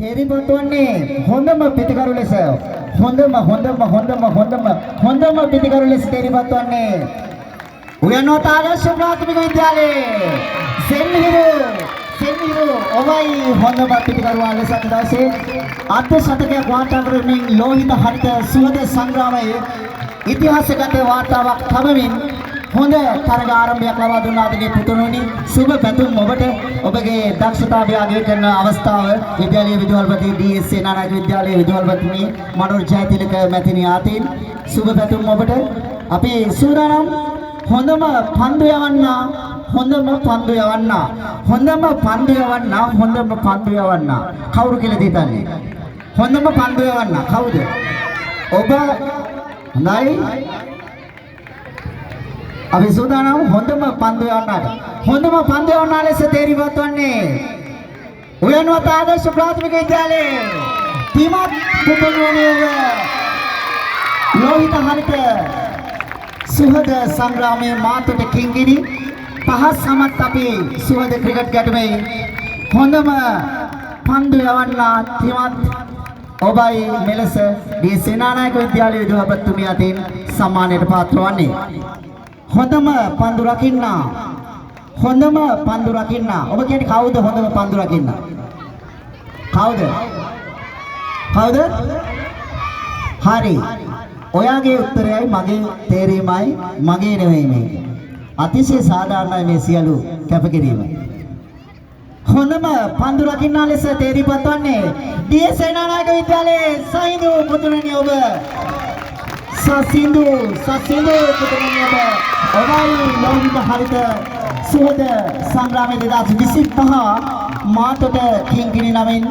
තේරිපොත්වන්නේ හොඳම පිටිකරු ලෙස හොඳම පිටිකරු ලෙස තේරිපොත්වන්නේ උයනෝත ආදර්ශ ප්‍රාථමික විද්‍යාලයේ සෙන්හිරු ඔබයි හොඳම පිටිකරුවා ලෙස අද දවසේ අර්ධ ශතකයක් වාර්තා කරමින් ලෝහිත හරිත සුවඳ සංග්‍රාමයේ ඉතිහාසගත වාර්තාවක් තබමින් හොඳ තරග ආරම්භයක් ලබා දුන්න ආදරණීය පුතුණුනි සුබ පැතුම් ඔබට ඔබගේ දක්ෂතාවය අගය කරන අවස්ථාව විද්‍යාලීය විදුහල්පති ඩී.එස්. සේනානායක විද්‍යාලයේ විදුහල්පතිනි මනෝජ් ජයතිලක මැතිණිය ආතීන් සුබ පැතුම් ඔබට අපි සූදානම් හොඳම පන්දු යවන්න කවුරු කියලාද හිතන්නේ හොඳම පන්දු යවන්න කවුද ඔබ හොඳයි අපි සූදානම් හොඳම පන්දු යවන්න ලෙස තේරිපත් වන්නේ උයන්වත ආදර්ශ ප්‍රාථමික විද්‍යාලයේ තිමත් පුතුණුවනේ ලෝහිත හරිත සුහද සංග්‍රාමයේ මාතොට කිංගිනි පහස් සමත් අපි සුහද ක්‍රිකට් ගැටුමේ හොඳම පන්දු යවන්න තිමත් ඔබයි මෙලෙස දී සේනානායක විද්‍යාලයේ විදුහල්පතිතුමිය අතින් සම්මානයට පාත්‍ර වන්නේ හොඳම පන්දු රකින්න ඔබ කියන්නේ කවුද හොඳම පන්දු රකින්න කවුද හරි ඔයාගේ උත්තරයයි මගේ තේරීමයි මගේ නෙවෙයි මේක අතිශය සාධාරණයි මේ සියලු කැපකිරීම හොඳම පන්දු රකින්න ලෙස තේරීපත් වන්නේ දී සේනානායක විද්‍යාලයේ සහිඳු පුතුණනි ඔබ සසිඳු පුතුණනි ඔබයි ලෝහිත හරිත සුහද සංග්‍රාමයේ 2025 මාතොට කිංගිනි නමින්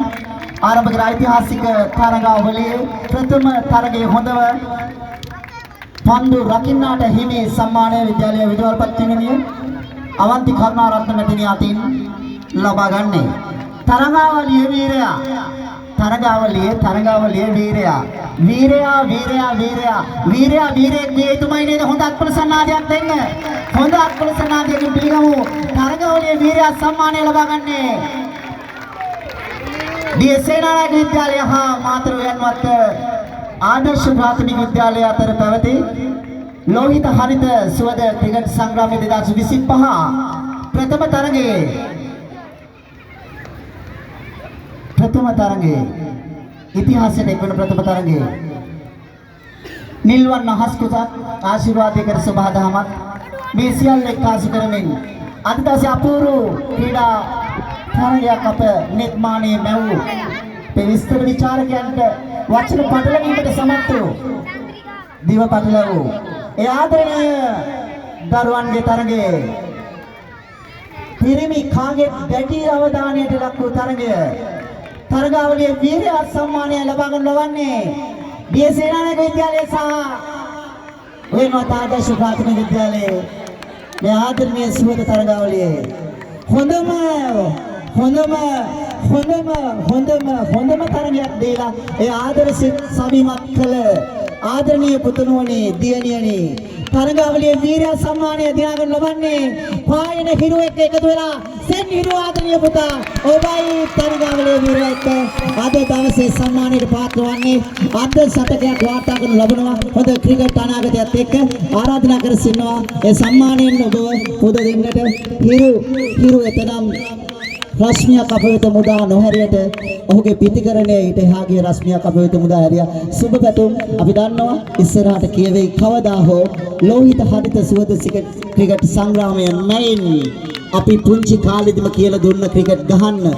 ආරම්භ කළ ඓතිහාසික තරගාවලියේ ප්‍රථම තරගයේ හොඳම පන්දු රකින්නාට හිමි සම්මානය විද්‍යාලයේ විදුහල්පතිතුමිය අවන්ති කරුණාරත්න මැතිණිය අතින් ලබා ගන්නේ තරගාවලියේ වීරයෙක් මේ තුමයි නේද හොඳ අත්පලසන්නාදයක් දෙන්න හොඳ අත්පලසන්නාදයකින් පිළිගමු තරගාවලියේ වීරයා සම්මානය ලබා ගන්නේ දී සේනානායක විද්‍යාලය හා මාතර උයන්වත ආදර්ශ ප්‍රාථමික විද්‍යාලය අතර පැවති ලෝහිත හරිත සුවඳ ක්‍රිකට් සංග්‍රාමයේ 2025 ප්‍රථම තරගයේ ඉතිහාසයට එක්වන ප්‍රථම තරගයේ නිල්වන්න හස්කුසක් ආශිර්වාදයේ කර සබහාදහමත් මේ සියල්ල එක්කාසු කරමින් අද දවසේ අපූර්ව ක්‍රීඩා තරගයක් අප නිර්මාණය මැවූ විස්තර විචාරකයන්ට වචන පටලවීමට සමත් වූ දිව පටලවූ ඒ ආදරණීය දරුවන්ගේ තරගයේ පිරිමි කාගේ දැඩි අවධානයට ලක් වූ තරගාවලියේ වීරයා සම්මානය ලබා ගන්න ලබන්නේ දී සේනානායක විද්‍යාලය සහ උයන්වත ආදර්ශ ප්‍රාථමික විද්‍යාලයේ මේ ආදරණීය සුවඳ තරගාවලියේ හොඳම තරගයක් දීලා ඒ ආදර්ශිත සමීමත් කළ ආදරණීය පුතුණුවනේ දියණියනි තරගාවලියේ වීරයා සම්මානය දිනාගන්න ලබන්නේ පායන හිරු එක්ක එකතු වෙලා සෙන්හිරු ආදරණීය පුතා ඔබයි තරගාවලියේ වීරයෙක් අද දවසේ සම්මානයට පාත්‍ර වන්නේ අද ශතකයක් වාර්තා කරන ලබනවා හොඳ ක්‍රිකට් අනාගතයත් එක්ක ආරාධනා කර සිටිනවා ඒ සම්මානයෙන් ඔබ පොද දෙන්නට හිරු එතනම් රශ්මියක් අප වෙත මුදා නොහැරියට ඔහුගේ පිටිකරණය ඊට එහාගේ රශ්මියක් අප වෙත මුදා හැරියා සුබ පැතුම් අපි දන්නවා ඉස්සරහට කියවෙයි කවදා හෝ ලෝහිත හරිත සුවඳ ක්‍රිකට් සංග්‍රාමය නැයින් අපි පුංචි කාලෙදිම කියලා දුන්න ක්‍රිකට් ගහන්න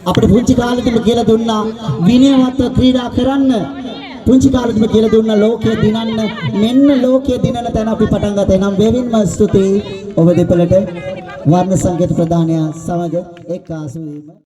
අපිට පුංචි කාලෙදිම කියලා දුන්නා විනයවත්ව ක්‍රීඩා කරන්න පුංචි කාලෙදිම කියලා දුන්න ලෝකයේ දිනන්න මෙන්න ලෝකයේ දිනන තැන අපි පටන් ගත්තා එනම් වෙවින්ම ස්තුතියි ඔබ දෙපළට වර්ණ සංකේත ප්‍රදානය සමග එක්කාසු වීම